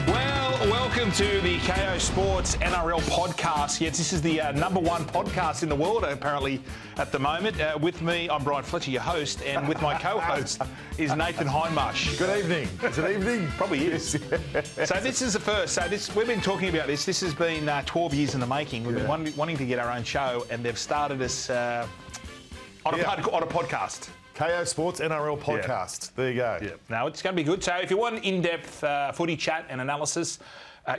Well, welcome to the Kayo Sports NRL Podcast. Yes, this is the number one podcast in the world, apparently, at the moment. With me, I'm Brian Fletcher, your host, and with my co-host is Nathan Hindmarsh. Good evening. Is it evening? Probably is. So this is the first. So we've been talking about this. This has been 12 years in the making. We've been wanting to get our own show, and they've started us on a podcast. Kayo Sports NRL Podcast. There you go. Yeah. Now, it's going to be good. So if you want in-depth footy chat and analysis,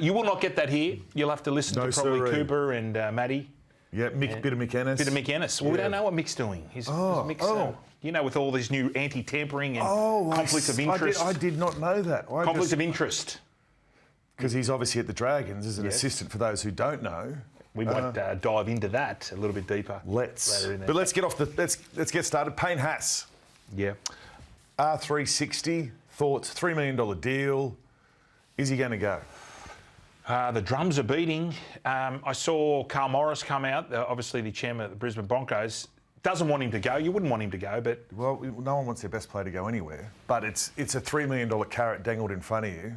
you will not get that here. You'll have to listen to probably Cooper and Matty. Yeah, bit of Mick Ennis. Bit of Mick Ennis. Well, we don't know what Mick's doing. You know, with all these new anti-tampering and conflicts of interest. I did not know that. Conflicts of interest. Because he's obviously at the Dragons as an assistant, for those who don't know. We might dive into that a little bit deeper. Let's get started. Payne Haas. Yeah. R360, thoughts, $3 million deal. Is he going to go? The drums are beating. I saw Carl Morris come out, obviously the chairman of the Brisbane Broncos. Doesn't want him to go. You wouldn't want him to go, but... Well, no one wants their best player to go anywhere. But it's a $3 million carrot dangled in front of you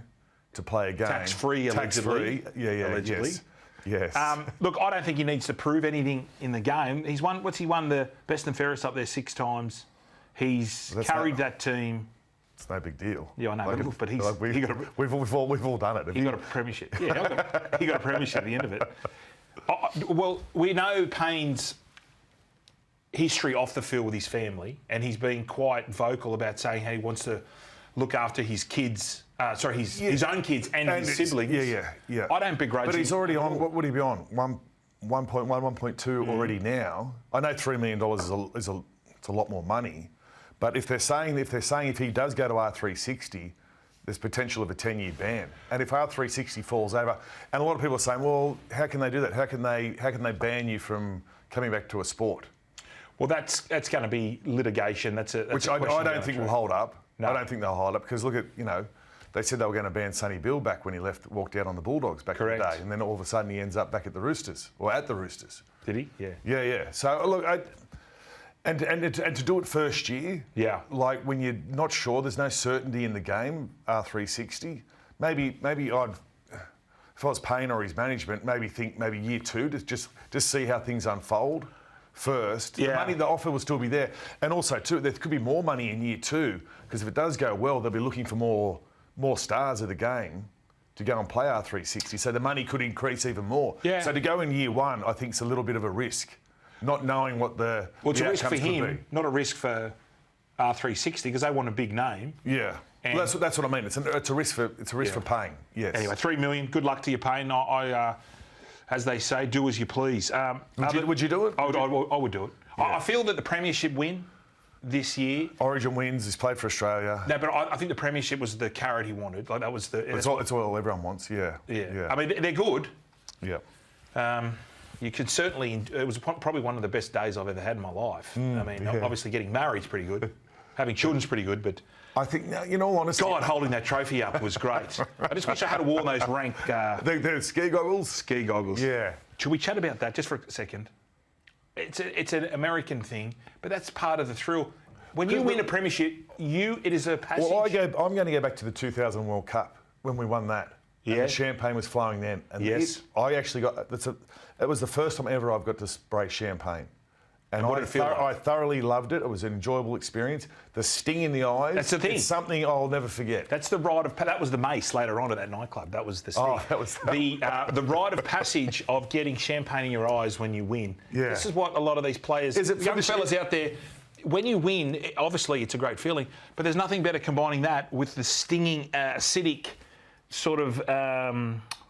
to play a game. Tax-free, allegedly. Allegedly. Yes. Look, I don't think he needs to prove anything in the game. He's won. What's he won? The best and fairest up there 6 times. He's carried that team. It's no big deal. Yeah, I know. But he's we've all done it. He got a premiership. Yeah, he got a premiership at the end of it. Well, we know Payne's history off the field with his family, and he's been quite vocal about saying how he wants to look after his kids. His own kids and his siblings. Yeah. I don't begrudge him. But he's already on, what would he be on? 1.1, 1.2 already now. I know $3 million is a lot more money, but if they're saying if he does go to R360, there's potential of a 10-year ban. And if R360 falls over, and a lot of people are saying, well, how can they do that? How can they ban you from coming back to a sport? Well, that's going to be litigation. Which I don't think will hold up. No. I don't think they'll hold up because look at, they said they were going to ban Sonny Bill back when he walked out on the Bulldogs back in the day. And then all of a sudden he ends up back at the Roosters, or at the Roosters. Did he? Yeah. Yeah. So, look, and to do it first year, like when you're not sure, there's no certainty in the game, R360, maybe I'd, if I was Payne or his management, think year 2 to just see how things unfold first. Yeah. The offer will still be there. And also, too, there could be more money in year 2, because if it does go well, they'll be looking for more stars of the game to go and play R360, so the money could increase even more. Yeah. So to go in year 1, I think it's a little bit of a risk, not knowing what the it's a risk for him, be. Not a risk for R360 because they want a big name. Yeah, well, that's what I mean. It's a risk for Payne. Yes. Anyway, $3 million. Good luck to you, Payne. I as they say, do as you please. Would you do it? I would do it. Yeah. I feel that the premiership win this year. Origin wins. He's played for Australia. No, but I think the premiership was the carrot he wanted. Like that was the. It's all everyone wants. Yeah. I mean, they're good. Yeah. You could certainly. It was probably one of the best days I've ever had in my life. Obviously getting married's pretty good. Having children's pretty good, but. I think, in all honesty... God, holding that trophy up was great. I just wish I had worn those rank... the ski goggles? Ski goggles. Yeah. Should we chat about that just for a second? It's an American thing, but that's part of the thrill. When you win a premiership, it is a passage. Well, I'm going to go back to the 2000 World Cup when we won that. Yeah. And the champagne was flowing then. And I actually got... It was the first time ever I've got to spray champagne. And what did it feel like? I thoroughly loved it. It was an enjoyable experience. The sting in the eyes. That's the thing. It's something I'll never forget. That's the rite of... That was the mace later on at that nightclub. That was the sting. Oh, that was... The rite of passage of getting champagne in your eyes when you win. Yeah. This is what a lot of these players... young fellas out there... When you win, obviously it's a great feeling, but there's nothing better combining that with the stinging, acidic sort of...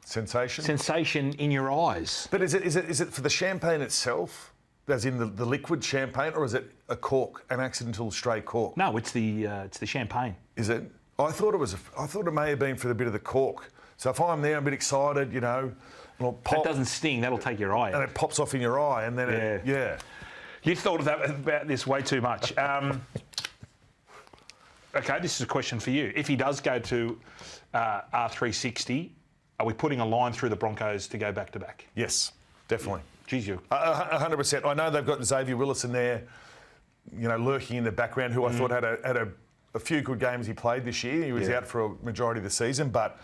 Sensation in your eyes. But is it for the champagne itself? As in the liquid champagne, or is it a cork, an accidental stray cork? No, it's the champagne. Is it? I thought it may have been for the bit of the cork. So if I'm there, I'm a bit excited, and it'll pop. That doesn't sting. That'll take your eye out. And it pops off in your eye, and then You thought about this way too much. Okay, this is a question for you. If he does go to R360, are we putting a line through the Broncos to go back to back? Yes, definitely. Geez, you. 100%. I know they've got Xavier Willis in there, lurking in the background, who I thought had a a few good games he played this year. He was out for a majority of the season, but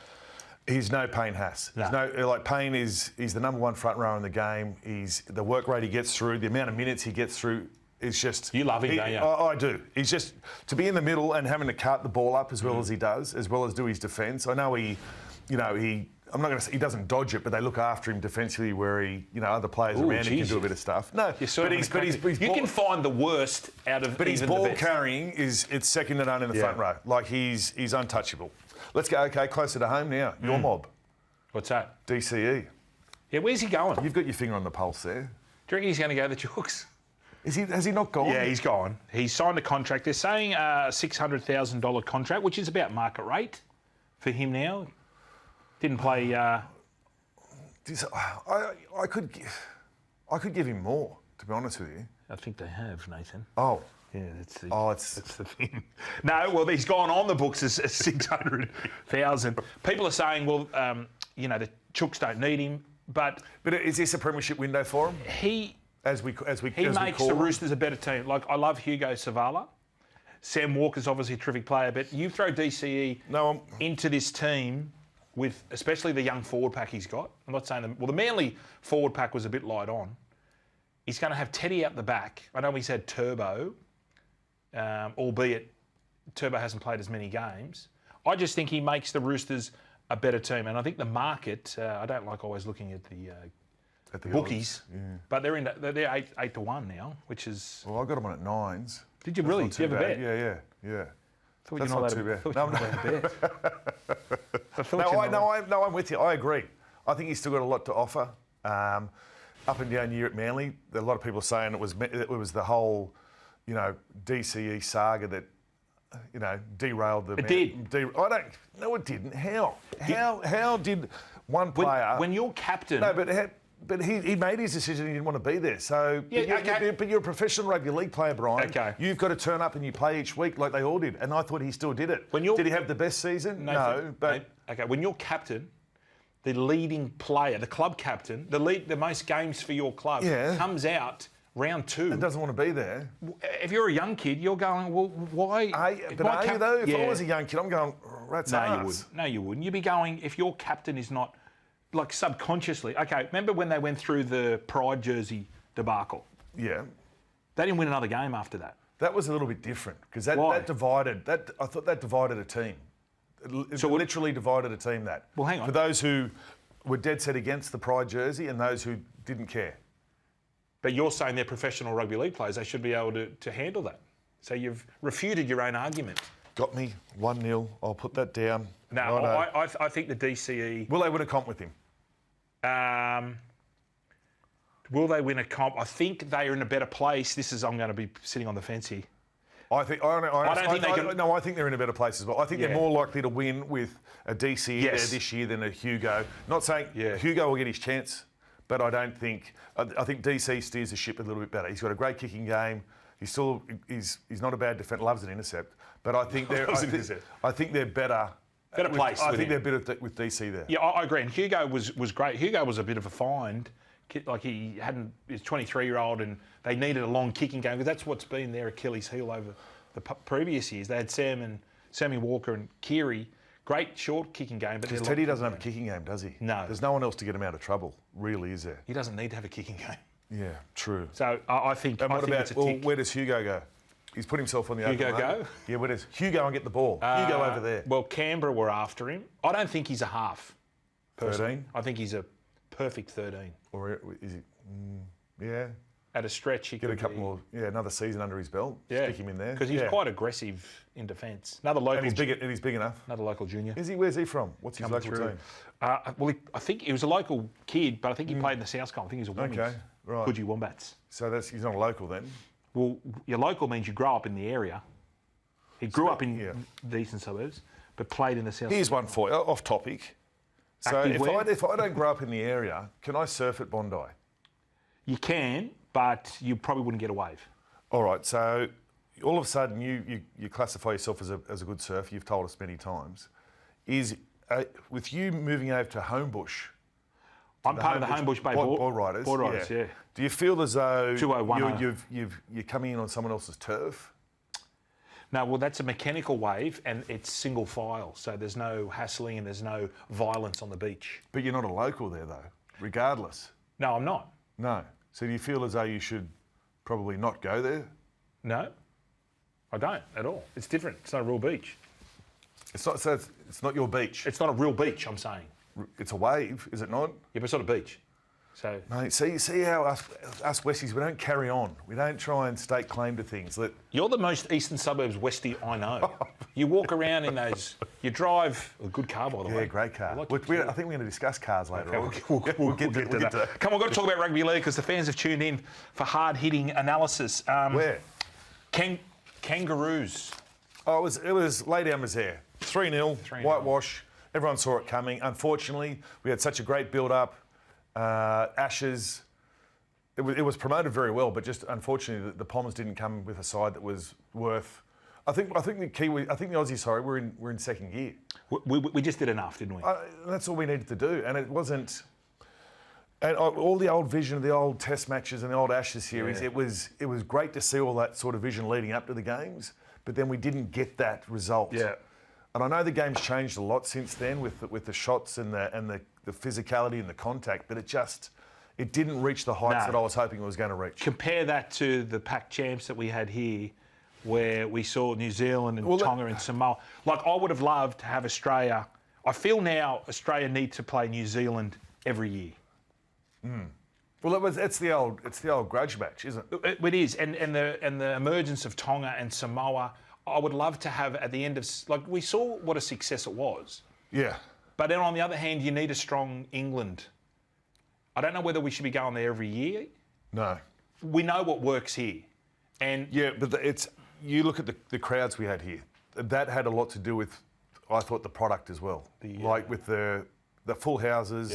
he's no Payne Haas. No. Payne he's the number one front rower in the game. He's the work rate he gets through, the amount of minutes he gets through is just... You love him, don't you? I do. He's just, to be in the middle and having to cart the ball up as well as he does, as well as do his defence. I know I'm not going to say he doesn't dodge it, but they look after him defensively where other players around him can do a bit of stuff. No, but he's you can find the worst out of But his ball carrying it's second to none in the front row. Like he's untouchable. Let's go, closer to home now. Your mob. What's that? DCE. Yeah, where's he going? You've got your finger on the pulse there. Do you reckon he's going to go to the Chooks? Has he not gone? Yeah, he's gone. He's signed a contract. They're saying a $600,000 contract, which is about market rate for him now. Didn't play... I could give him more, to be honest with you. I think they have, Nathan. Oh. Yeah, that's the thing. No, well, he's gone on the books as 600,000. People are saying, well, the Chooks don't need him, but is this a premiership window for him? He makes the Roosters a better team. Like, I love Hugo Savala. Sam Walker's obviously a terrific player, but you throw DCE into this team with especially the young forward pack he's got. I'm not saying the Manly forward pack was a bit light on. He's going to have Teddy out the back. I know he's had Turbo, albeit Turbo hasn't played as many games. I just think he makes the Roosters a better team. And I think the market, I don't like always looking at the bookies, but they're 8-1 now, which is... Well, I got them on at 9s. Did you really? Did you have a bet? Yeah. That's not too bad. No, I'm with you. I agree. I think he's still got a lot to offer. Up and down year at Manly, a lot of people are saying it was the whole, DCE saga that, derailed the... It did. No, it didn't. How? How did one player... When you're captain... No, but he made his decision. He didn't want to be there. So, but you're a professional rugby league player, Brian. Okay. You've got to turn up and you play each week like they all did. And I thought he still did it. Did he have the best season? No, but when you're captain, the leading player, the club captain, the most games for your club comes out round 2 and doesn't want to be there. If you're a young kid, you're going, well, why? Are you though? If I was a young kid, I'm going, rat's ass. No, you wouldn't. You'd be going if your captain is not. Like subconsciously. Okay, remember when they went through the Pride jersey debacle? Yeah. They didn't win another game after that. That was a little bit different because that divided. I thought that divided a team. It literally divided a team. Well, hang on. For those who were dead set against the Pride jersey and those who didn't care. But you're saying they're professional rugby league players. They should be able to handle that. So you've refuted your own argument. Got me 1-0. I'll put that down. No, I think the DCE... Will they win a comp with him? Will they win a comp? I think they are in a better place. I'm going to be sitting on the fence here. I think they're in a better place as well. I think they're more likely to win with a DCE there this year than a Hugo. Not saying Hugo will get his chance, but I don't think... I think DC steers the ship a little bit better. He's got a great kicking game. He's not a bad defender. Loves an intercept. But I think they're better... Better place. I think they're better with DC there. Yeah, I agree. And Hugo was great. Hugo was a bit of a find. Like he's 23-year-old, and they needed a long kicking game because that's what's been their Achilles heel over the previous years. They had Sammy Walker and Cleary, great short kicking game. But Teddy doesn't have a kicking game, does he? No. There's no one else to get him out of trouble, really, is there? He doesn't need to have a kicking game. Yeah, true. So I think. And what about? It's a tick. Where does Hugo go? He's put himself on the open. Hugo go? Yeah, where does Hugo and get the ball? Hugo over there. Well, Canberra were after him. I don't think he's a half. 13? I think he's a perfect 13. Or is he? Yeah. At a stretch, he get could a couple more. Yeah, another season under his belt. Yeah. Stick him in there. Because he's quite aggressive in defence. Another local. And he's big enough. Another local junior. Is he? Where's he from? What's his local team? Well, I think he was a local kid, but I think he played in the South Comp. I think he's a Wombats. Okay, right. Coogee Wombats. So he's not a local then. Well, your local means you grow up in the area. He grew up in the eastern suburbs, but played in the south. Here's one for you, off topic. So if I don't grow up in the area, can I surf at Bondi? You can, but you probably wouldn't get a wave. All right, so all of a sudden you classify yourself as a good surfer. You've told us many times. With you moving over to Homebush... I'm part of the Homebush Bay Board Riders. Board Riders, yeah. Do you feel as though 201. you're coming in on someone else's turf? No, well, that's a mechanical wave and it's single file. So there's no hassling and there's no violence on the beach. But you're not a local there, though, regardless. No, I'm not. No. So do you feel as though you should probably not go there? No, I don't at all. It's different. It's not a real beach. It's not. So it's not your beach. It's not a real beach, I'm saying. It's a wave, is it not? Yeah, but it's not a beach. So No, see how us Westies, we don't carry on. We don't try and stake claim to things. you're the most eastern suburbs Westie I know. You walk around in those. You drive a good car, by the way. Yeah, great car. I like I to- think we're going to discuss cars later on. We'll get to that. Come on, we've got to talk about rugby league because the fans have tuned in for hard-hitting analysis. Where? Kangaroos. Oh, it was Lay Down Misère. 3-0, 3-0. whitewash. Everyone saw it coming. Unfortunately, we had such a great build-up. Ashes. It was promoted very well, but just unfortunately, the Pommers didn't come with a side that was worth. I think the Aussies. Sorry, we're in second gear. We just did enough, didn't we? That's all we needed to do, and it wasn't. And all the old vision of the old Test matches and the old Ashes series, Yeah. it was great to see all that sort of vision leading up to the games, but then we didn't get that result. Yeah. And I know the game's changed a lot since then with the shots and the physicality and the contact, but it didn't reach the heights No. that I was hoping it was going to reach. Compare that to the Pac champs that we had here, where we saw New Zealand and Tonga and Samoa. Like, I would have loved to have Australia. I feel now Australia need to play New Zealand every year. Well, it's the old grudge match, isn't it? It is, and the emergence of Tonga and Samoa. I would love to have at the end of we saw what a success it was. Yeah. But then on the other hand, you need a strong England. I don't know whether we should be going there every year. No. We know what works here, and Yeah, but you look at the crowds we had here. That had a lot to do with, I thought, the product as well. Like with the full houses,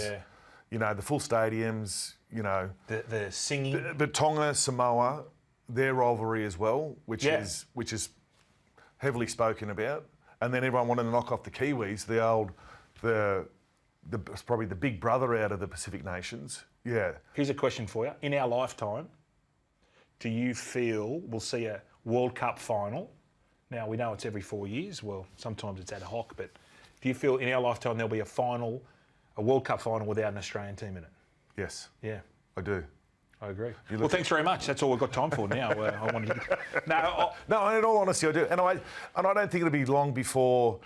the full stadiums, the singing. But Tonga, Samoa, their rivalry as well, which is heavily spoken about, and then everyone wanted to knock off the Kiwis, probably the big brother out of the Pacific nations. Yeah. Here's a question for you: in our lifetime, do you feel we'll see a World Cup final? Now we know it's every 4 years. Well, sometimes it's ad hoc, but do you feel in our lifetime there'll be a World Cup final without an Australian team in it? Yes. Yeah. I do. I agree. Well, thanks very much. That's all we've got time for now. I wanted to... No, in all honesty, I do. And I don't think it'll be long before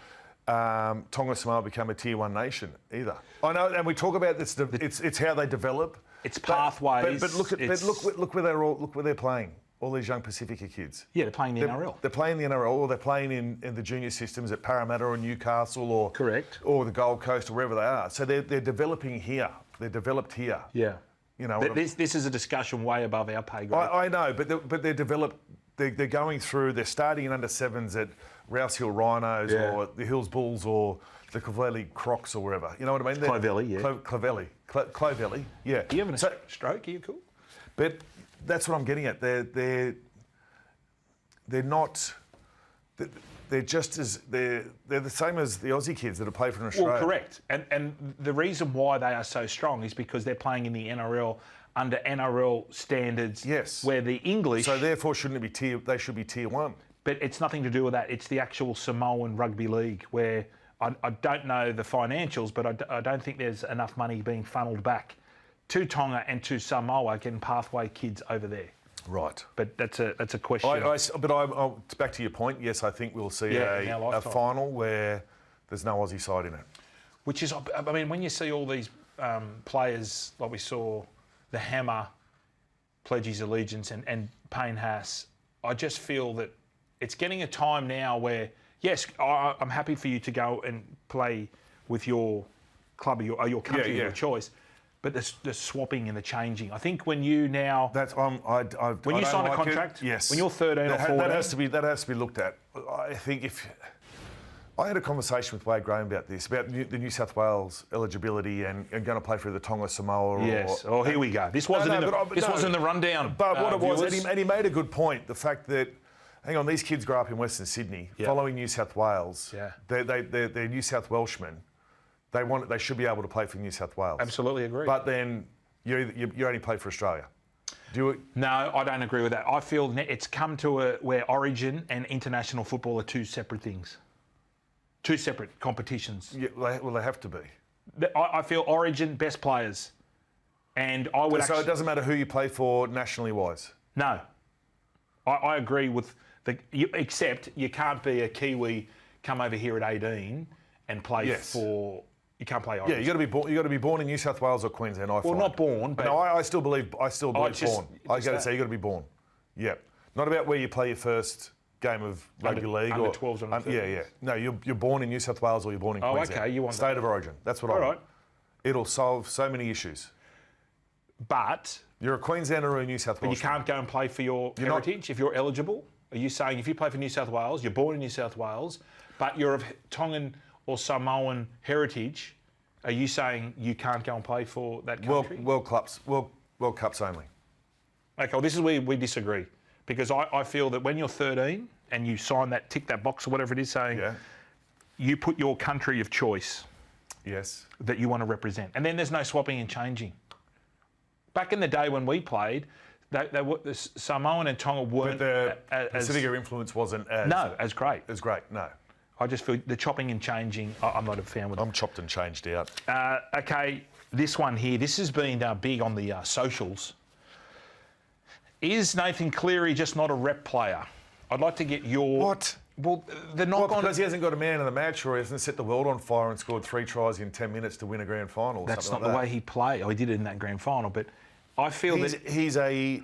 Tonga and Samoa become a Tier 1 nation either. I know, and we talk about this. It's how they develop. It's pathways. But look where they're playing. All these young Pacifica kids. Yeah, they're playing the NRL. They're playing the NRL, or they're playing in the junior systems at Parramatta or Newcastle, or Correct. or the Gold Coast, or wherever they are. So they're developing here. They're developed here. Yeah. This is a discussion way above our pay grade. I know, but they're developed. They're going through. They're starting in under sevens at Rouse Hill Rhinos or the Hills Bulls or the Clovelly Crocs or wherever. You know what I mean? Clovelly, yeah. Clovelly, yeah. Are you having a stroke? Are you cool? But that's what I'm getting at. They're not. They're just as they're the same as the Aussie kids that have played for Australia. Well, correct. And the reason why they are so strong is because they're playing in the NRL under NRL standards. Yes. Where the English. So therefore, shouldn't it be They should be Tier 1. But it's nothing to do with that. It's the actual Samoan rugby league where I don't know the financials, but I don't think there's enough money being funneled back to Tonga and to Samoa getting pathway kids over there. Right. But that's a question. Back to your point. Yes, I think we'll see in a our lifetime. final where there's no Aussie side in it. Which is, I mean, when you see all these players, like we saw the Hammer pledge his allegiance and Payne Haas, I just feel that it's getting a time now where, yes, I'm happy for you to go and play with your club or your country of your choice. But the swapping and the changing. I think when you now... when you sign a contract, yes. when you're 13 or 14... That has to be looked at. I think if... I had a conversation with Wade Graham about this, about the New South Wales eligibility and going to play for the Tonga Samoa. Yes. Here we go. This wasn't in the rundown. But what it was, viewers. and he made a good point, the fact that, hang on, these kids grow up in Western Sydney, following New South Wales. Yeah. They're New South Welshmen. They should be able to play for New South Wales. Absolutely agree. But then you only play for Australia. No, I don't agree with that. I feel it's come to where Origin and international football are two separate things. Two separate competitions. Yeah, well, they have to be. I feel Origin, best players. And I would So it doesn't matter who you play for nationally wise? No. I agree with except you can't be a Kiwi, come over here at 18 and play for... You can't play Origin. Yeah, you got to be born in New South Wales or Queensland. Not born, but no, I still believe born. I got to say you got to be born. Yeah, not about where you play your first game of rugby league under 12s or under 13s. Yeah. No, you're born in New South Wales or you're born in Queensland. Okay, you want state of origin. That's what I want. All right. It'll solve so many issues. But you're a Queenslander or a New South Wales. But you can't go and play for your heritage if you're eligible. Are you saying if you play for New South Wales, you're born in New South Wales, but you're of Tongan or Samoan heritage? Are you saying you can't go and play for that country? World Cups only. Okay, well, this is where we disagree. Because I feel that when you're 13 and you sign that, tick that box or whatever it is saying, you put your country of choice that you want to represent. And then there's no swapping and changing. Back in the day when we played, the Samoan and Tonga weren't but the Pacific influence wasn't as great. As great, no. I just feel the chopping and changing, I'm not a fan with it. I'm chopped and changed out. Okay, this one here. This has been big on the socials. Is Nathan Cleary just not a rep player? I'd like to get your... What? Well, the knock on... Because he hasn't got a man of the match or he hasn't set the world on fire and scored 3 tries in 10 minutes to win a grand final or That's something not like the way he played. Oh, he did it in that grand final, but I feel he's a...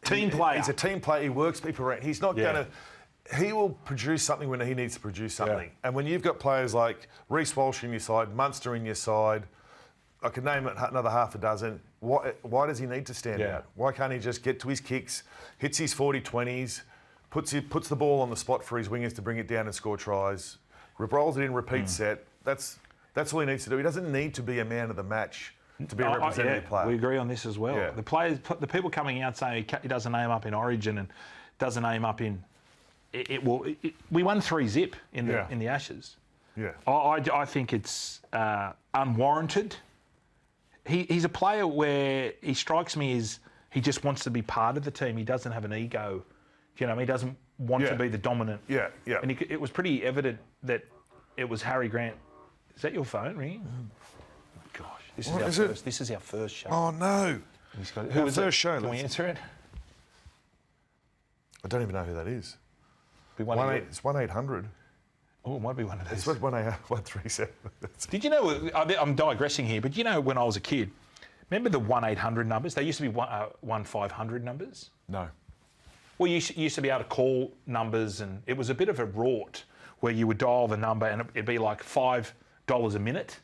Team player. He's a team player. He works people around. He's not going to... He will produce something when he needs to produce something. Yeah. And when you've got players like Reece Walsh in your side, Munster in your side, I could name another half a dozen. Why does he need to stand out? Why can't he just get to his kicks, hits his 40-20s, puts the ball on the spot for his wingers to bring it down and score tries, rolls it in, repeat set. That's all he needs to do. He doesn't need to be a man of the match to be a representative player. We agree on this as well. Yeah. The people coming out saying he doesn't aim up in Origin and doesn't aim up in... we won 3-0 in the Ashes. Yeah. I think it's unwarranted. He's a player where he strikes me as he just wants to be part of the team. He doesn't have an ego. You know, he doesn't want to be the dominant. Yeah. And it was pretty evident that it was Harry Grant. Is that your phone ringing? Oh my gosh, this is our first show. Oh no! Who is first show? Can we answer it? I don't even know who that is. It's 1-800. Oh, it might be one of those. It's 1-800-137. Did you know, I'm digressing here, but you know when I was a kid, remember the 1-800 numbers? They used to be 1-500 numbers. No. Well, you used to be able to call numbers and it was a bit of a rort where you would dial the number and it'd be like $5 a minute.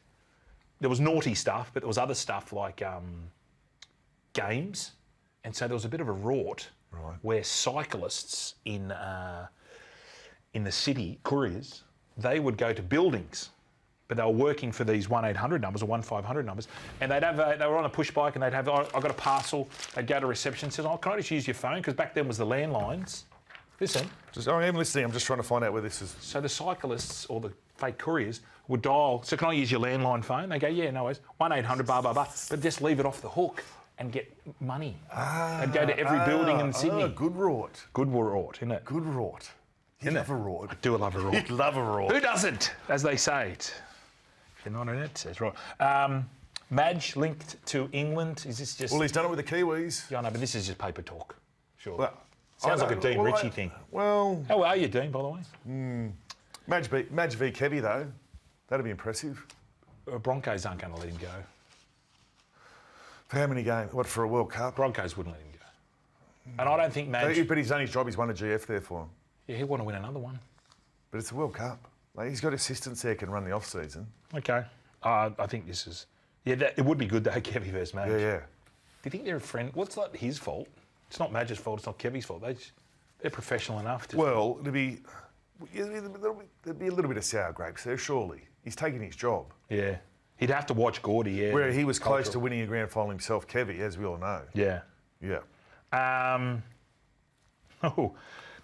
There was naughty stuff, but there was other stuff like games. And so there was a bit of a rort where cyclists in the city, couriers, they would go to buildings, but they were working for these 1-800 numbers or 1-500 numbers, and they were on a push bike and they'd have, I got a parcel, they'd go to reception and says, can I just use your phone? Because back then was the landlines. Listen. I am listening, I'm just trying to find out where this is. So the cyclists or the fake couriers would dial, so can I use your landline phone? They go, yeah, no worries, 1-800, blah, blah, blah, but just leave it off the hook and get money. They'd go to every building in Sydney. Good rort. Good rort, isn't it? Good rort. You love a rort. I do love a rort. You love a rort. Who doesn't, as they say it? If you're not in it, says right. Madge linked to England. Is this just... Well, he's done it with the Kiwis. Yeah, I know, but this is just paper talk. Sure. Well, sounds like a Dean Ritchie thing. Well... How are you, Dean, by the way? Madge v Kevy, though. That'd be impressive. Broncos aren't going to let him go. For how many games? What, for a World Cup? Broncos wouldn't let him go. And I don't think Madge... But he's done his job. He's won a GF there for him. Yeah, he'll want to win another one. But it's a World Cup. He's got assistants there can run the off-season. Okay. I think this is... Yeah, it would be good to have Kevy versus Madge. Yeah. Do you think they're a friend? What's not his fault? It's not Madge's fault. It's not Kevy's fault. They're professional enough to... Well, there'd be a little bit of sour grapes there, surely. He's taking his job. Yeah. He'd have to watch Gordy, yeah. Where he was close to winning a grand final himself, Kevy, as we all know. Yeah.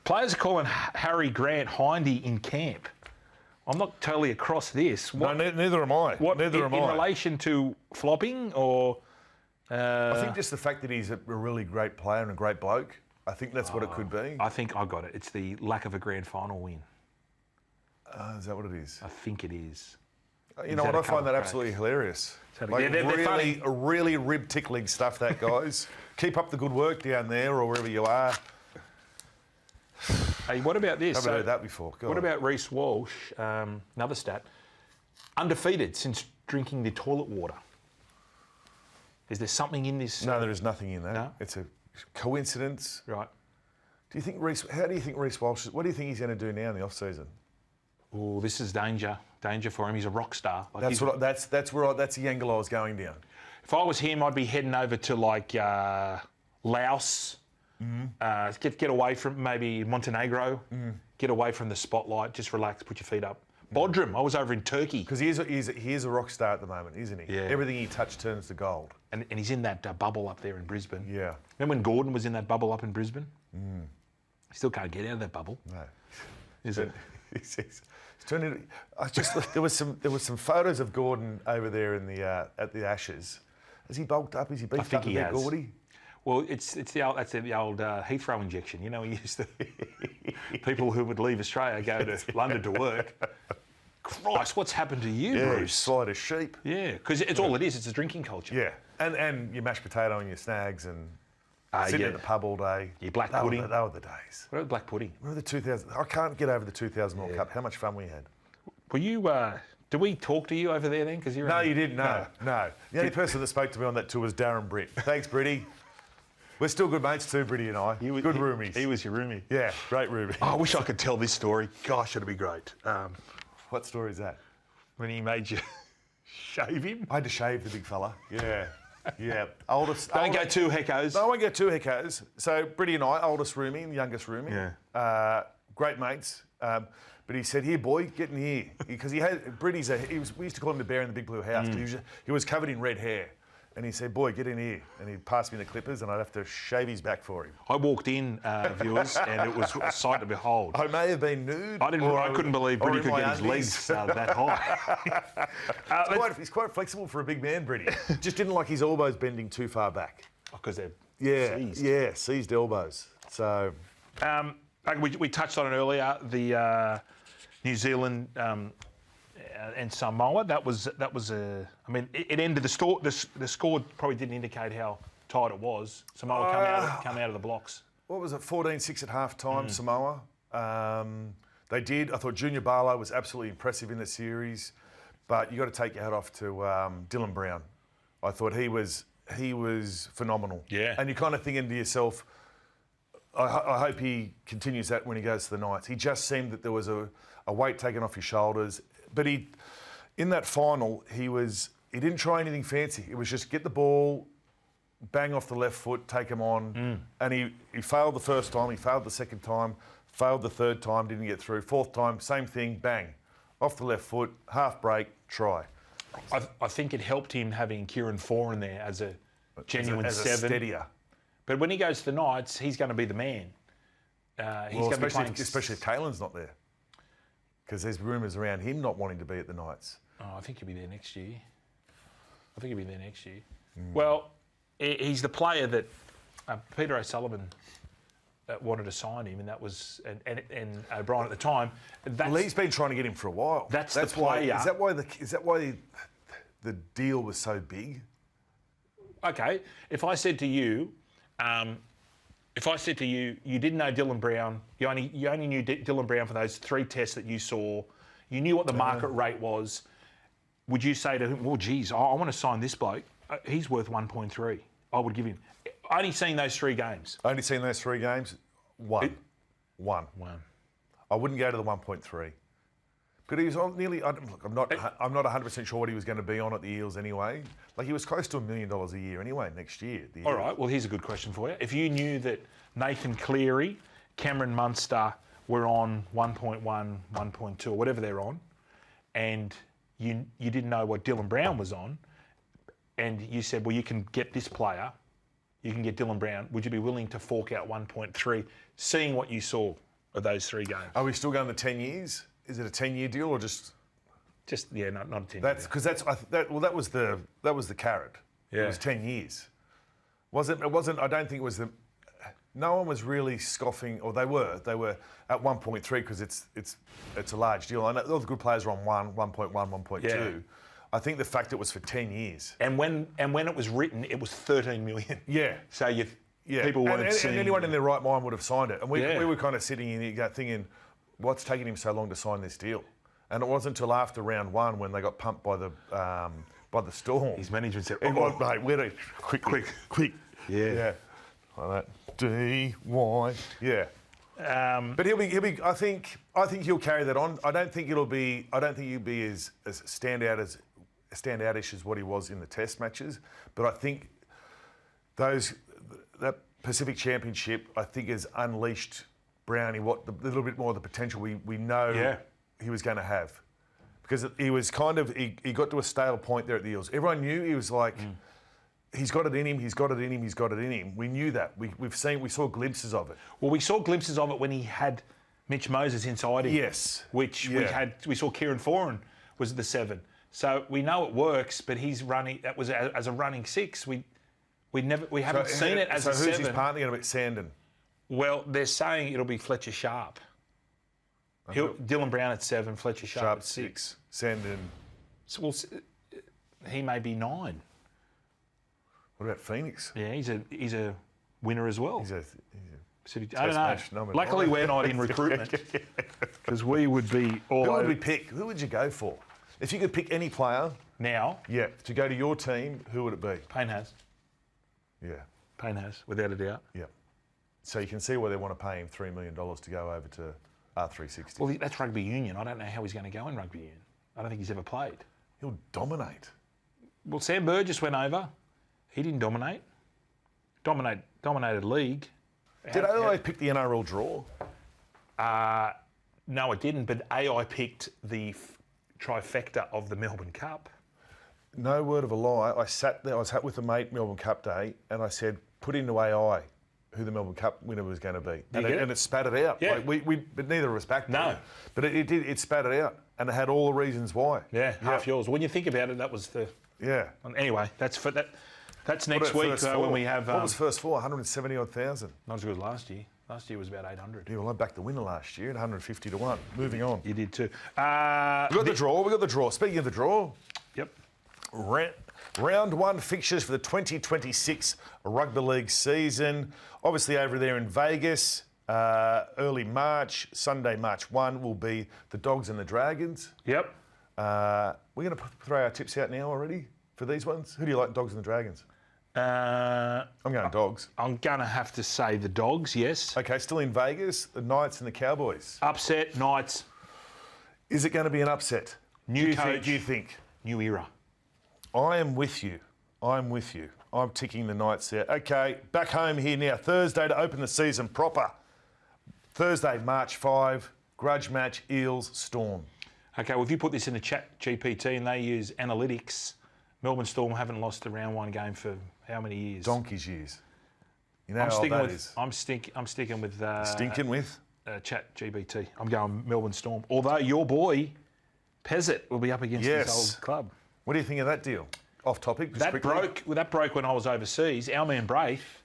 Players are calling Harry Grant Hindy in camp. I'm not totally across this. No, neither am I. In relation to flopping or I think just the fact that he's a really great player and a great bloke, I think that's what it could be. I think I got it. It's the lack of a grand final win. Is that what it is? I think it is. You know what? I find that absolutely hilarious. Like, they're really rib-tickling stuff, that, guys. Keep up the good work down there or wherever you are. Hey, what about this? Haven't heard that before. What about Reece Walsh? Another stat. Undefeated since drinking the toilet water. Is there something in this? No, there is nothing in that. No? It's a coincidence. Right. How do you think Reece Walsh, what do you think he's going to do now in the off-season? Oh, this is danger for him. He's a rock star. Like That's the angle I was going down. If I was him, I'd be heading over to like Laos, get away from maybe Montenegro, get away from the spotlight, just relax, put your feet up. Bodrum, I was over in Turkey. Because he is a rock star at the moment, isn't he? Yeah. Everything he touches turns to gold. And he's in that bubble up there in Brisbane. Yeah. Remember when Gordon was in that bubble up in Brisbane? He still can't get out of that bubble. No. Is it? He's turned into. There was some photos of Gordon over there in the at the Ashes. Has he bulked up? Has he beefed up a bit, Gordy? Well, it's the old Heathrow injection. You know, he used to people who would leave Australia go to London to work. Christ, what's happened to you, Yeah, Bruce? swallowed a sheep. Yeah, because it's all it is. It's a drinking culture. Yeah, and your mashed potato and your snags and sitting yeah. at the pub all day. Your black pudding. They were the days. What about black pudding? Remember the 2000? I can't get over the 2000 World Cup. How much fun we had. Were you? Did we talk to you over there then? Because you're. No, you didn't. No. The only person that spoke to me on that tour was Darren Britt. Thanks, Britty. We're still good mates too, Britty and I. Good roomies. He was your roomie. Yeah, great roomie. Oh, I wish I could tell this story. Gosh, it'd be great. What story is that? When he made you shave him. I had to shave the big fella. Yeah. Yeah. Oldest. Don't go two heckos. No, I won't go two heckos. So Britty and I, oldest roomie and youngest roomie. Yeah. Great mates. But he said, "Here, boy, get in here," because he had Britty's. We used to call him the bear in the big blue house. He was covered in red hair, and he said, "Boy, get in here." And he passed me the clippers, and I'd have to shave his back for him. I walked in, viewers, and it was a sight to behold. I may have been nude. I couldn't believe Britty could get his legs that high. He's quite flexible for a big man, Britty. Just didn't like his elbows bending too far back. Because they're seized. Yeah, seized elbows. So, we touched on it earlier. The New Zealand and Samoa. That was a. I mean, it ended the store. The score probably didn't indicate how tight it was. Samoa come out of the blocks. What was it? 14-6 at half time. Samoa. They did. I thought Junior Barlow was absolutely impressive in the series, but you got to take your hat off to Dylan Brown. I thought he was phenomenal. Yeah. And you're kind of thinking to yourself, I hope he continues that when he goes to the Knights. He just seemed that there was a weight taken off his shoulders. But in that final, he didn't try anything fancy. It was just get the ball, bang off the left foot, take him on. And he failed the first time, he failed the second time, failed the third time, didn't get through. Fourth time, same thing, bang. Off the left foot, half break, try. I think it helped him having Kieran Foran there as a genuine as seven. A steadier. But when he goes to the Knights, he's going to be the man. Especially if Kalen's not there. Because there's rumours around him not wanting to be at the Knights. Oh, I think he'll be there next year. Well, he's the player that Peter O'Sullivan wanted to sign him, and that was and O'Brien at the time. Well, he's been trying to get him for a while. That's the player. Is that why the deal was so big? Okay, if I said to you, you didn't know Dylan Brown, you only knew Dylan Brown for those 3 tests that you saw, you knew what the market rate was, would you say to him, well, geez, I want to sign this bloke, he's worth 1.3. I would give him. Only seen those 3 games. Only seen those 3 games? One. I wouldn't go to the 1.3. But he was on nearly. I'm not 100% sure what he was going to be on at the Eels anyway. Like he was close to $1 million a year anyway next year. All right. Well, here's a good question for you. If you knew that Nathan Cleary, Cameron Munster were on 1.1, 1.2, or whatever they're on, and you didn't know what Dylan Brown was on, and you said, well, you can get this player, you can get Dylan Brown. Would you be willing to fork out 1.3, seeing what you saw of those 3 games? Are we still going to 10 years? Is it a 10-year deal or just? Not a 10-year. That's because that was the carrot. Yeah. It was 10 years. It wasn't. I don't think it was the. No one was really scoffing, or they were. They were at 1.3 because it's a large deal. I know all the good players were on 1.1, 1.2. Yeah. I think the fact it was for 10 years. And when it was written, it was 13 million. Yeah. So people weren't seeing. And anyone in their right mind would have signed it. And we were kind of sitting in here thinking, what's taking him so long to sign this deal? And it wasn't until after round 1 when they got pumped by the Storm. His management said, Mate, we're to quick. Yeah. Like that. D-Y. Yeah. But he'll be. I think he'll carry that on. I don't think he'll be as standoutish as what he was in the Test matches. But I think that Pacific Championship, I think, has unleashed Brownie a little bit more of the potential we know he was going to have, because he was kind of he got to a stale point there at the Eels. Everyone knew he was like. He's got it in him. He's got it in him. He's got it in him. We knew that. We saw glimpses of it. Well, we saw glimpses of it when he had Mitch Moses inside him. Yes. Which we saw Kieran Foran was the 7. So we know it works, but he's running. That was as a running 6. We haven't seen it as a 7. So who's his partner going to be? Sandon. Well, they're saying it'll be Fletcher Sharp. Dylan Brown at 7, Fletcher Sharp at 6. Sandon. So, he may be 9. What about Phoenix? Yeah, he's a winner as well. I don't know. Luckily, we're not in recruitment, because we would be all over. Who would we pick? Who would you go for? If you could pick any player now, to go to your team, who would it be? Payne Haas. Yeah. Payne Haas, without a doubt. Yeah. So you can see why they want to pay him $3 million to go over to R360. Well, that's rugby union. I don't know how he's going to go in rugby union. I don't think he's ever played. He'll dominate. Well, Sam Burgess went over. He didn't dominate. Dominated league. Did AI pick the NRL draw? No, it didn't. But AI picked the trifecta of the Melbourne Cup. No word of a lie. I sat there. I was with a mate Melbourne Cup Day, and I said, "Put into AI who the Melbourne Cup winner was going to be," and it spat it out. Yeah. Like but neither of us backed No. it. But it did. It spat it out, and it had all the reasons why. Yeah, half yours. When you think about it, that was the. Yeah. Anyway, that's next week when we have. What was first 4? 170,000. Not as good as last year. Last year was about 800. Yeah, well, I backed the winner last year at 150 to 1. Moving on. You did too. We got the draw. Speaking of the draw. Yep. Round 1 fixtures for the 2026 Rugby League season. Obviously over there in Vegas, early March, Sunday, March 1 will be the Dogs and the Dragons. Yep. We're going to throw our tips out now already for these ones. Who do you like, Dogs and the Dragons? I'm going Dogs. I'm going to have to say the Dogs, yes. Okay, still in Vegas, the Knights and the Cowboys. Upset, Knights. Is it going to be an upset? New coach. Do you think? New era. I am with you. I'm ticking the Knights there. Okay, back home here now. Thursday to open the season proper. Thursday, March 5, grudge match, Eels, Storm. Okay, well, if you put this in the chat GPT and they use analytics, Melbourne Storm haven't lost a round 1 game for how many years? Donkey's years. You know how old that is. I'm sticking with... Stinking with? Chat GPT. I'm going Melbourne Storm. Although your boy, Pezzett, will be up against his old club. What do you think of that deal? Off topic, just quickly. That broke when I was overseas. Our man Braith.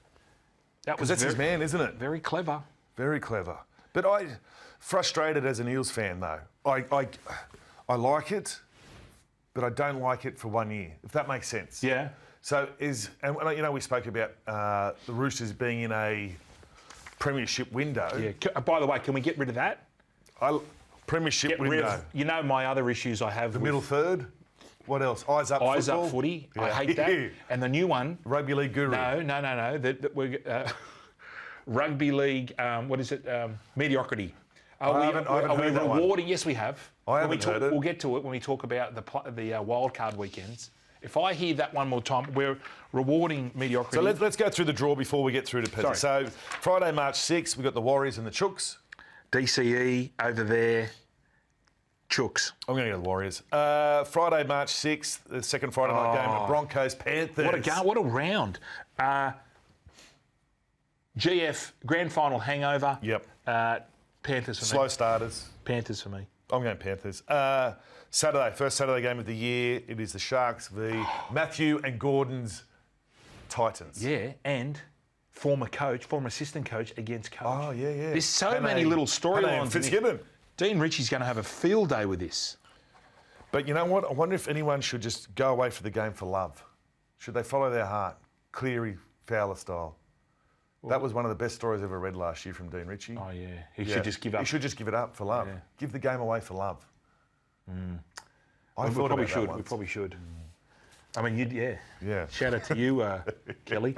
That's his man, isn't it? Very clever. Very clever. But frustrated as an Eels fan though. I like it, but I don't like it for 1 year, if that makes sense. Yeah. So we spoke about the Roosters being in a premiership window. Yeah. By the way, can we get rid of that? Premiership window. You know my other issues I have. The middle third. What else? Eyes up football. Eyes up footy. Yeah. I hate that. And the new one. Rugby League Guru. No. Rugby League. What is it? Mediocrity. Are we rewarding? Yes, we have. I haven't heard it. We'll get to it when we talk about the wildcard weekends. If I hear that one more time, we're rewarding mediocrity. So let's go through the draw before we get through to Pezzett. So Friday, March 6th, we've got the Warriors and the Chooks. DCE over there. Chooks. I'm going to go with the Warriors. Friday, March 6th, the second Friday night game, the Broncos, Panthers. What a round. GF, grand final hangover. Yep. Panthers for me. Slow starters. Panthers for me. I'm going Panthers. Saturday, first Saturday game of the year. It is the Sharks v Matthew and Gordon's Titans. Yeah, and former assistant coach against coach. Oh, yeah, yeah. There's so many little storylines. Fitzgibbon. Dean Ritchie's going to have a field day with this. But you know what? I wonder if anyone should just go away for the game for love. Should they follow their heart? Cleary, Fowler style. That was one of the best stories I ever read last year from Dean Ritchie. Oh, yeah. He should just give up. He should just give it up for love. Yeah. Give the game away for love. I We thought probably about should. that once. We probably should. I mean, yeah. Yeah. Shout out to you, Kelly.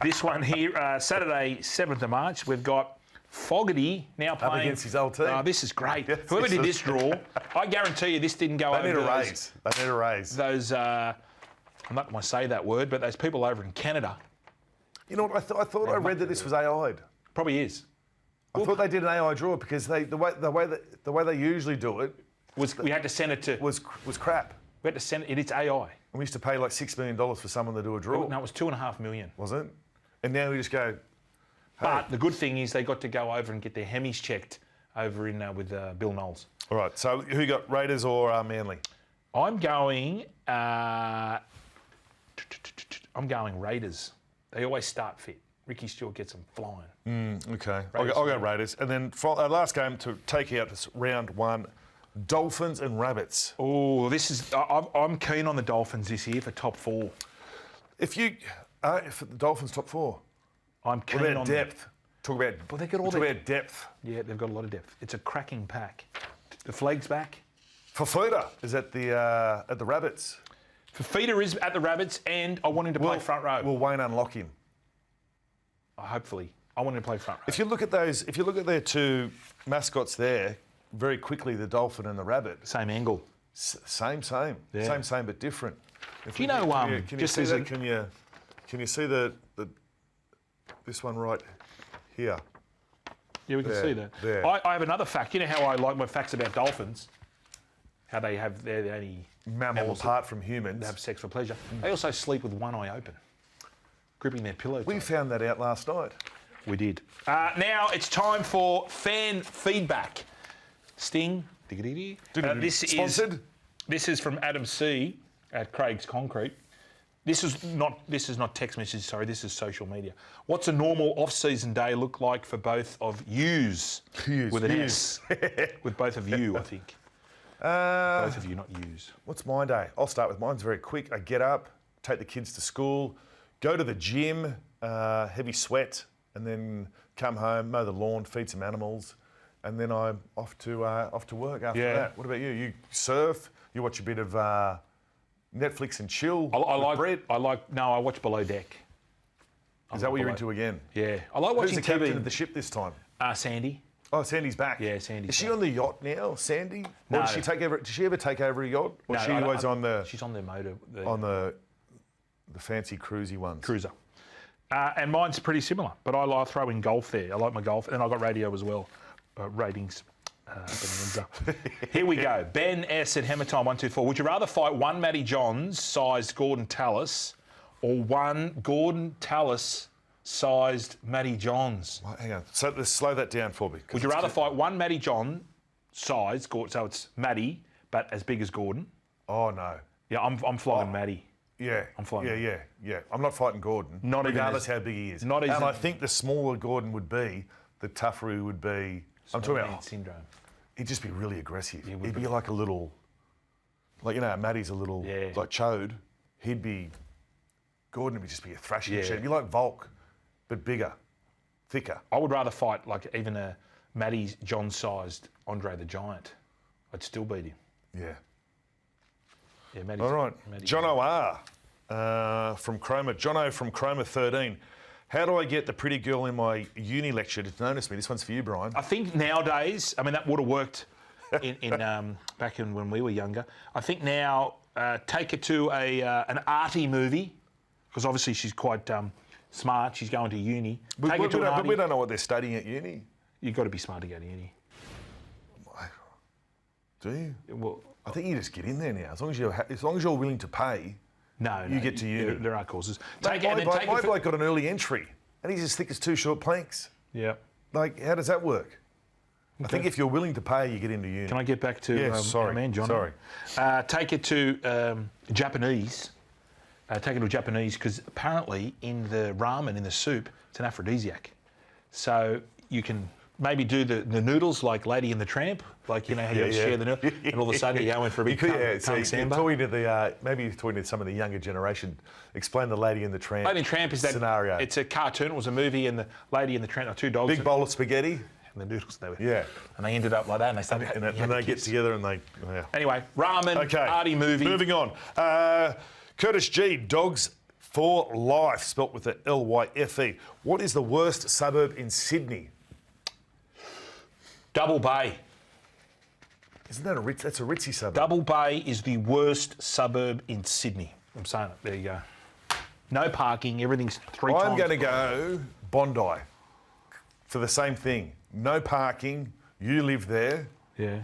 This one here, Saturday, 7th of March, we've got Fogarty now playing. Up against his old team. Oh, this is great. Yes, Whoever this did is- this draw, I guarantee you this didn't go They over need a to raise. They need a raise. those I'm not going to say that word, but those people over in Canada. You know what? I thought I read that this was AI'd. Probably is. I thought they did an AI draw because the way they usually do it We had to send it to. was crap. We had to send it. It's AI. We used to pay like $6 million for someone to do a draw. No, it was $2.5 million. Was it? And now we just go. But the good thing is they got to go over and get their Hemis checked over in with Bill Knowles. All right. So who got Raiders or Manly? I'm going Raiders. They always start fit. Ricky Stewart gets them flying. Okay. I'll go Raiders. And then last game to take out this round one, Dolphins and Rabbits. Oh, this is. I'm keen on the Dolphins this year for top 4. If the Dolphins top 4, I'm keen what about on depth? Talk about. Well, they got all talk the- about depth. Yeah, they've got a lot of depth. It's a cracking pack. The flag's back. Fafita is at the Rabbits. Fafita is at the Rabbits, and I want him to play front row. Will Wayne unlock him? Hopefully, I want him to play front row. If you look at their two mascots there, very quickly, the Dolphin and the Rabbit. Same angle. Same, Yeah. same, but different. Do you know? Can you Just see as that? Can you see this one right here? Yeah, we can There, see that. there. I have another fact. You know how I like my facts about dolphins? How they have they're the only Mammal mammals apart from humans. that have sex for pleasure. They also sleep with one eye open, gripping their pillow. We tight. found that out last night. We did. Now it's time for fan feedback. Sting. Sponsored? This is from Adam C at Craig's Concrete. This is not text message. Sorry, this is social media. What's a normal off-season day look like for both of yous? Yous, With an yous. S. With both of you, I think. Both of you, not yous. What's my day? I'll start with mine's very quick. I get up, take the kids to school, go to the gym, heavy sweat, and then come home, mow the lawn, feed some animals, and then I'm off to work after Yeah. that. What about you? You surf, you watch a bit of Netflix and chill. I watch Below Deck. Is that what you're into again? Yeah. I like Who's watching the captain TV. of the ship this time? Sandy. Oh, Sandy's back. Yeah, Sandy's Is she back. on the yacht now, Sandy? No. Or does she ever take over a yacht? Or is she always on the She's on the motor. the fancy cruisy ones? Cruiser. And mine's pretty similar, but I throw in golf there. I like my golf, and I've got radio as well. Ratings. Bonanza. Here we go. Ben S at Hematime 124. Would you rather fight one Matty Johns-sized Gordon Tallis or one Gordon Tallis-sized Matty Johns? Well, hang on. So let's slow that down for me. 'cause Would you it's rather good. fight one Matty John-sized, so it's Matty, but as big as Gordon? Oh, no. Yeah, I'm flogging Matty. Yeah. I'm fine. Yeah. I'm not fighting Gordon. Not even regardless as- how big he is. not even- And I think the smaller Gordon would be, the tougher he would be. I'm talking Man about, syndrome. he'd just be really aggressive. would He'd be. be like a little, like, you know, Matty's a little, Yeah. like chode. Gordon would just be a thrashing Yeah. machine. He'd be like Volk, but bigger, thicker. I would rather fight like even a Matty John-sized Andre the Giant. I'd still beat him. Yeah. Yeah, Matty's, All right. Matty John O.R. From Chroma. Jono from Chroma 13. How do I get the pretty girl in my uni lecture to notice me? This one's for you, Brian. I think nowadays, I mean, that would have worked back in when we were younger. I think now take her to an arty movie, because obviously she's quite smart. She's going to uni. Take her to an But arty. we don't know what they're studying at uni. You've got to be smart to go to uni. Do you? Well, I think you just get in there now. As long as you're willing to pay. no, You get to uni. There are courses. My Take it and then take it. bloke got an early entry, and he's as thick as two short planks. Yeah. Like, how does that work? I think if you're willing to pay, you get into uni. Can I get back to Yes, sorry, our man, John? sorry. Take it to Japanese. take it to a Japanese, because apparently in the ramen, in the soup, it's an aphrodisiac. So you can maybe do the noodles like Lady and the Tramp, like, you know, how you share the noodles, and all of a sudden you go in for a big tongue samba. Talking to maybe you're talking to some of the younger generation. Explain the Lady and the Tramp. Lady and the Tramp is that scenario. It's a cartoon. It was a movie, and the Lady and the Tramp are two dogs. Big bowl of spaghetti. And the noodles, they were. Yeah. And they ended up like that, and they started. And they get together and they. Yeah. Anyway, ramen, party movie. Moving on. Curtis G. Dogs for Life, spelt with the L-Y-F-E. What is the worst suburb in Sydney? Double Bay. Isn't that that's a ritzy suburb? Double Bay is the worst suburb in Sydney. I'm saying it. There you go. No parking. Everything's three times. I'm going to go Bondi for the same thing. No parking. You live there. Yeah.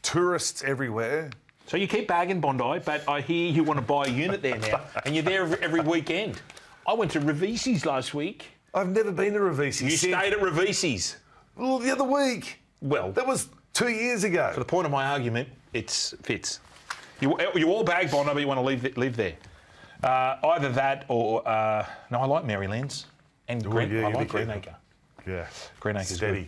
Tourists everywhere. So you keep bagging Bondi, but I hear you want to buy a unit there now, and you're there every weekend. I went to Ravisi's last week. I've never been to Ravisi's. You stayed at Ravisi's. Well, the other week. Well, that was 2 years ago. For the point of my argument, it fits. You all bag Bondi, but you want to live there. Either that or no, I like Marylands and I like Greenacre. Yeah, Greenacre's steady.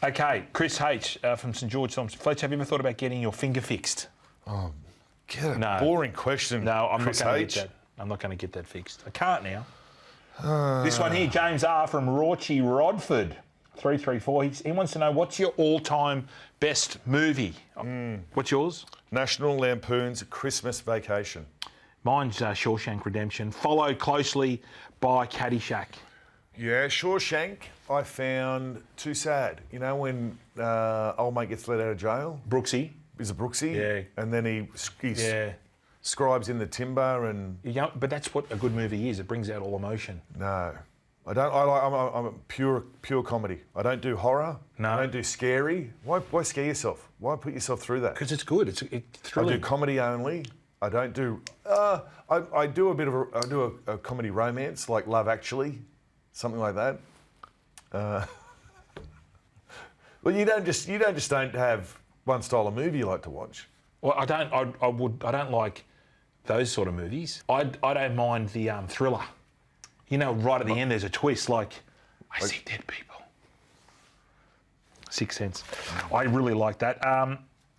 Good. Okay, Chris H from St George Thompson. Fletch, have you ever thought about getting your finger fixed? Oh, get it. No. Boring question. No, I'm Chris not going to H. get that. I'm not going to get that fixed. I can't now. This one here, James R from Rauchy Rodford, 334. He wants to know, what's your all-time best movie? What's yours? National Lampoon's Christmas Vacation. Mine's Shawshank Redemption, followed closely by Caddyshack. Yeah, Shawshank I found too sad. You know when old mate gets let out of jail? Brooksy. Is it Brooksy? Yeah. And then he scribes in the timber and... Yeah, but that's what a good movie is. It brings out all emotion. No. I don't. I'm a pure comedy. I don't do horror. No. I don't do scary. Why scare yourself? Why put yourself through that? Because it's good. It's thrilling. I do comedy only. I don't do. I do a bit of a comedy romance like Love Actually, something like that. Well, you don't just don't have one style of movie you like to watch. Well, I don't. I don't like those sort of movies. I don't mind the thriller. You know, right at the end, there's a twist, like, I see dead people. Sixth Sense. I really like that.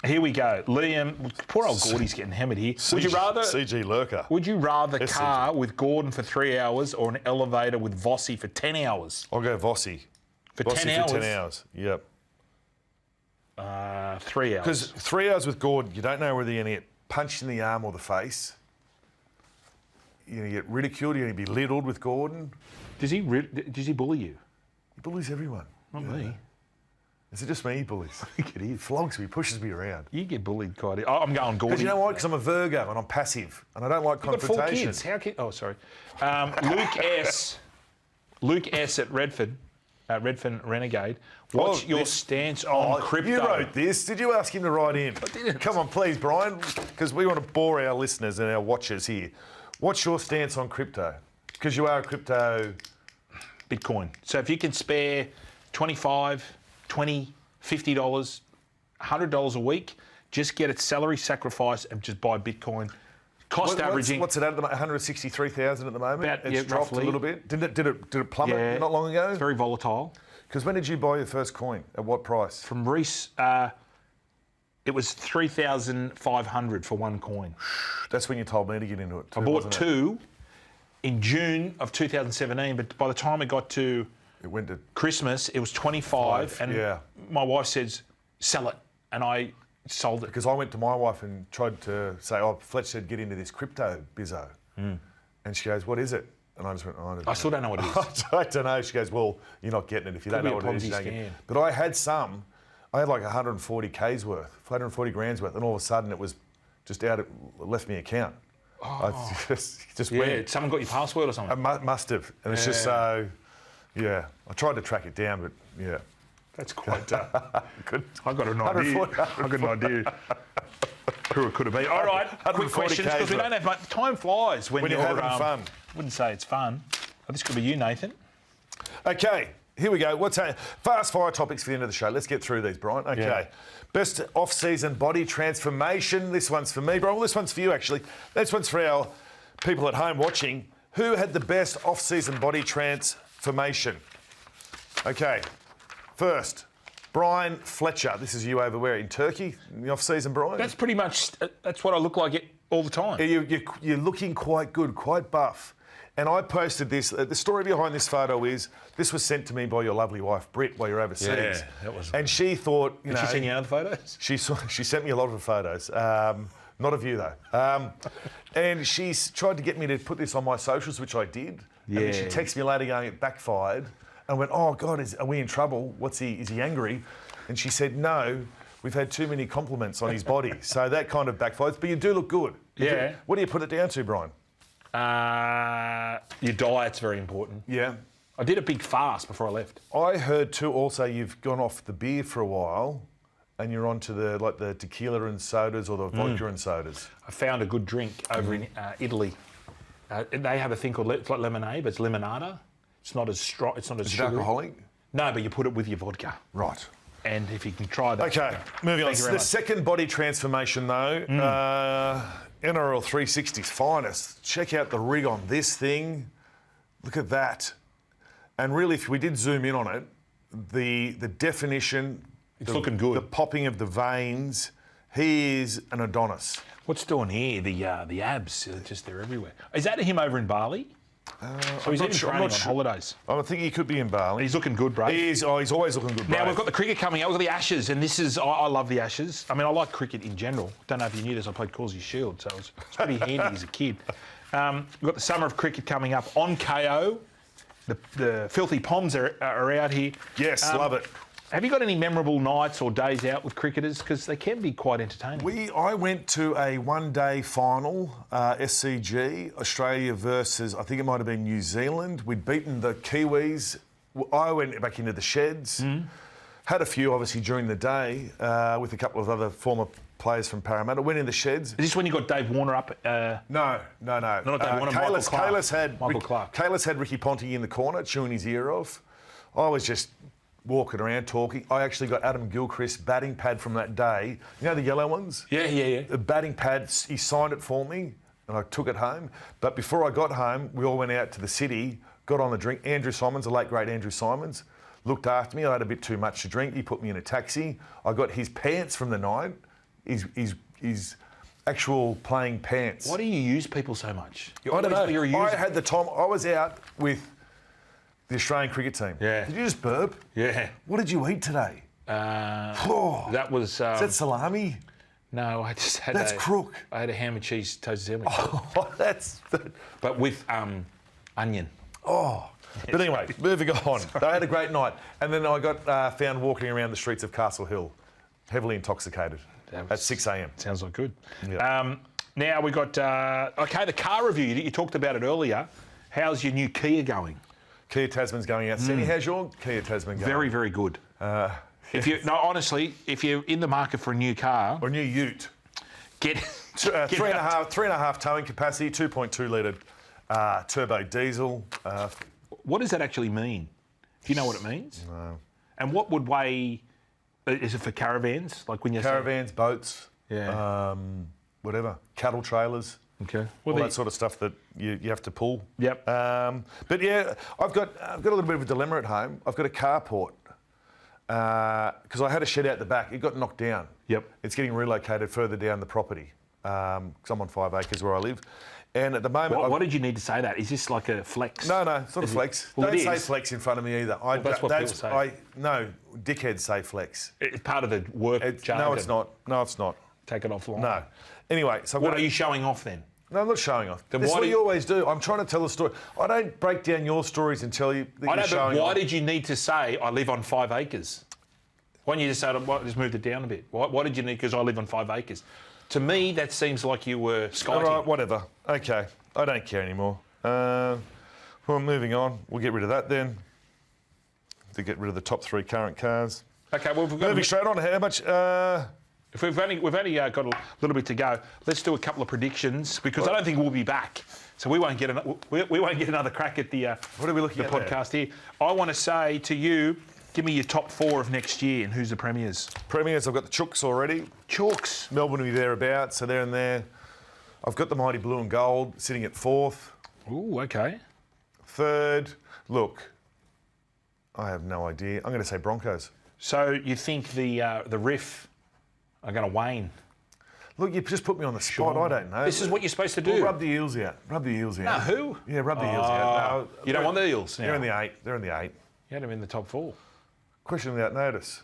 Here we go. Liam, poor old Gordy's getting hammered here. Would you rather... CG Lurker. Would you rather car with Gordon for 3 hours or an elevator with Vossi for 10 hours? I'll go Vossi. For 10 hours? For 10 hours, yep. 3 hours. Because 3 hours with Gordon, you don't know whether you're going to get punched in the arm or the face. You're going to get ridiculed. You're going to be belittled with Gordon. Does he bully you? He bullies everyone. Not me. Is it just me he bullies? I think it is. Flogs me, pushes me around. You get bullied quite. I'm going Gordon. Because you know what? Because I'm a Virgo and I'm passive and I don't like confrontation. You've got 4 kids. How can? Oh, sorry. Luke S at Redford Renegade. What's your stance on crypto? You wrote this. Did you ask him to write in? I didn't. Come on, please, Brian, because we want to bore our listeners and our watchers here. What's your stance on crypto? Because you are a crypto... Bitcoin. So if you can spare $25, $20, $50, $100 a week, just get a salary sacrifice and just buy Bitcoin. Averaging... What's it at the moment? 163,000 at the moment? It's dropped roughly. A little bit. Did it plummet not long ago? It's very volatile. Because when did you buy your first coin? At what price? From Reece, it was 3,500 for one coin. That's when you told me to get into it too, I bought 2 in June of 2017, but by the time it got to Christmas, it was 25, and my wife says, sell it, and I sold it. Because I went to my wife and tried to say, Fletch said get into this crypto bizzo. And she goes, what is it? And I just went, I still don't know what it is. I don't know. She goes, well, you're not getting it if you don't know what it is. You don't get it. But I had like 140K's worth, 140 grand's worth, and all of a sudden it was just left me account. I just went. Someone got your password or something? I must have. And it's just so, I tried to track it down, but yeah. That's quite good. I got an idea. I got an idea who it could have been. All right, quick questions, because we don't have much. Time flies when you're having fun. I wouldn't say it's fun. This could be you, Nathan. Okay, here we go. Fast fire topics for the end of the show. Let's get through these, Brian. Okay. Yeah. Best off-season body transformation. This one's for me, Brian. Well, this one's for you, actually. This one's for our people at home watching, who had the best off-season body transformation? Okay, first, Brian Fletcher. This is you over where, in Turkey, in the off-season, Brian? That's pretty much, that's what I look like all the time. You're looking quite good, quite buff. And I posted this. The story behind this photo is this was sent to me by your lovely wife, Britt, while you're overseas. Yeah, that was. And she thought, Did she send you other photos? She sent me a lot of photos. Not of you, though. And she's tried to get me to put this on my socials, which I did. Yeah. And then she texted me later going, it backfired. And I went, oh, God, are we in trouble? Is he angry? And she said, no, we've had too many compliments on his body. So that kind of backfired. But you do look good. What do you put it down to, Brian? Your diet's very important. Yeah. I did a big fast before I left. I heard too also you've gone off the beer for a while and you're on to the tequila and sodas or the vodka and sodas. I found a good drink over in Italy. They have a thing called, it's like lemonade, but it's limonada. It's not as strong, it's not as Is it sugary. alcoholic? No, but you put it with your vodka. Right. And if you can try that. Okay, moving on. Thank you very The much. second body transformation though, NRL 360's finest. Check out the rig on this thing. Look at that. And really, if we did zoom in on it, the definition, It's looking good. The popping of the veins, he is an Adonis. What's doing here? The abs, they're everywhere. Is that him over in Bali? So he's not even sure- I'm training not on sure. holidays. I think he could be in Bali. He's looking good, bro. He's always looking good. Now, brave. we've got the cricket coming up. We've got the Ashes, and this is... I love the Ashes. I mean, I like cricket in general. Don't know if you knew this. I played Causey Shield, so it's pretty handy as a kid. We've got the summer of cricket coming up on Kayo. The filthy Poms are out here. Yes, love it. Have you got any memorable nights or days out with cricketers? Because they can be quite entertaining. I went to a one-day final, SCG, Australia versus, I think it might have been New Zealand. We'd beaten the Kiwis. I went back into the sheds. Had a few, obviously, during the day with a couple of other former players from Parramatta. Went in the sheds. Is this when you got Dave Warner up? No. Not Dave Warner, Michael Clark. Michael Clark. Kalis had Ricky Ponting in the corner, chewing his ear off. I was just walking around talking. I actually got Adam Gilchrist's batting pad from that day. You know the yellow ones? Yeah. The batting pad, he signed it for me and I took it home. But before I got home, we all went out to the city, got on the drink. Andrew Simons, the late great Andrew Simons, looked after me. I had a bit too much to drink. He put me in a taxi. I got his pants from the night, his actual playing pants. Why do you use people so much? I don't know. You're a user. I had the time. I was out with the Australian cricket team. Yeah. Did you just burp? Yeah. What did you eat today? That was... Is that salami? No, I just had That's crook. I had a ham and cheese toasted sandwich. Oh, that's... But with onion. Oh. But anyway, moving on. They had a great night. And then I got found walking around the streets of Castle Hill, heavily intoxicated, at 6 a.m. Sounds like good. Yeah. Now we got... the car review. You talked about it earlier. How's your new Kia going? Kia Tasman's going out. Sandy, how's your Kia Tasman going? Very, very good. Honestly, if you're in the market for a new car... Or a new ute. Get... Three and a half towing capacity, 2.2 litre turbo diesel. What does that actually mean? Do you know what it means? No. And what would weigh... Is it for caravans? Like when you're... Caravans, boats, Yeah. whatever, cattle trailers. Okay. All that sort of stuff that you have to pull. Yep. But yeah, I've got a little bit of a dilemma at home. I've got a carport because I had a shed out the back. It got knocked down. Yep. It's getting relocated further down the property because I'm on 5 acres where I live. And at the moment... What did you need to say that? Is this like a flex? No, it's not a flex. Well, Don't it say is. flex in front of me either. that's what people say. No, dickheads say flex. It's part of the work jargon. No, it's not. No, it's not. Take it offline. No. Anyway, so... What are you showing off then? No, I'm not showing off. Then That's why what do you always do. I'm trying to tell a story. I don't break down your stories and tell you that I know, you're showing but why off. did you need to say, I live on 5 acres? Why didn't you just say, just moved it down a bit? Why did you need, because I live on 5 acres? To me, that seems like you were skiting. All right, whatever. Okay. I don't care anymore. Well, moving on. We'll get rid of that then. To get rid of the top 3 current cars. Okay, well, we've got... Moving straight on. How much... If we've only got a little bit to go, let's do a couple of predictions because I don't think we'll be back, so we won't get another crack at the what are we looking the at podcast here. I want to say to you, give me your top 4 of next year and who's the premiers. Premiers, I've got the Chooks already. Chooks. Melbourne will be thereabouts, so they're in there. I've got the mighty blue and gold sitting at 4th. Ooh, okay. 3rd, look, I have no idea. I'm going to say Broncos. So you think the Riff are going to wane? Look, you just put me on the spot. Sure. I don't know. This is what you're supposed to do. Well, rub the Eels out. Rub the Eels out. No, who? Yeah, rub the Eels out. No, You don't want the Eels now? They're in the 8. They're in the 8. You had them in the top 4. Question without notice.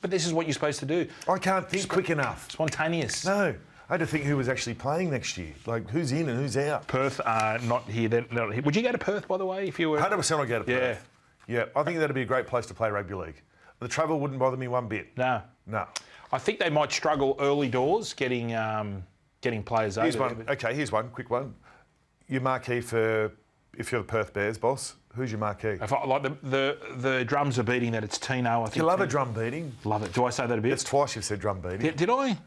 But this is what you're supposed to do. I can't think quick enough. Spontaneous. No. I had to think who was actually playing next year. Like, who's in and who's out. Perth are not here. They're not here. Would you go to Perth, by the way, if you were... 100% I'd go to Perth. Yeah, I think that'd be a great place to play rugby league. The travel wouldn't bother me one bit. No. No. I think they might struggle early doors getting players over. Here's one. Okay, here's one. Quick one. Your marquee for, if you're the Perth Bears, boss, who's your marquee? If I, like the drums are beating that it's Tino, I think. You love a drum beating. Love it. Do I say that a bit? It's twice you've said drum beating. Did I?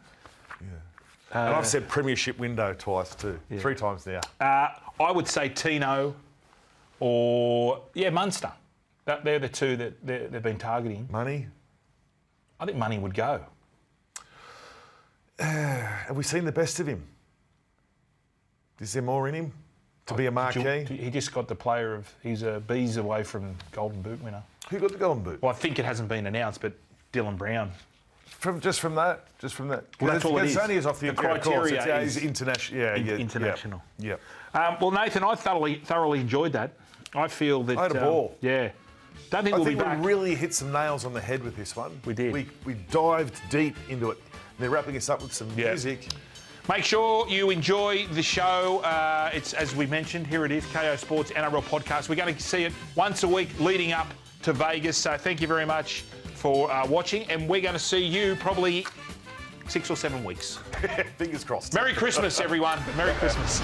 And I've said premiership window twice too. Yeah. 3 times now. I would say Tino or, Munster. They're the two that they've been targeting. Money? I think Money would go. Have we seen the best of him? Is there more in him to be a marquee? He just got the player of... He's a bees away from Golden Boot winner. Who got the golden boot? Well, I think it hasn't been announced, but Dylan Brown. Just from that. Well, that's all it is. It's only as off the criteria is international. International. Yeah. Well, Nathan, I thoroughly enjoyed that. I feel that... I had a ball. Yeah. Don't think I we'll think be back. we really hit some nails on the head with this one. We did. We dived deep into it. They're wrapping us up with some music. Make sure you enjoy the show. It's, as we mentioned, here it is, Kayo Sports NRL Podcast. We're going to see it once a week leading up to Vegas. So thank you very much for watching. And we're going to see you probably 6 or 7 weeks. Fingers crossed. Merry Christmas, everyone. Merry Christmas.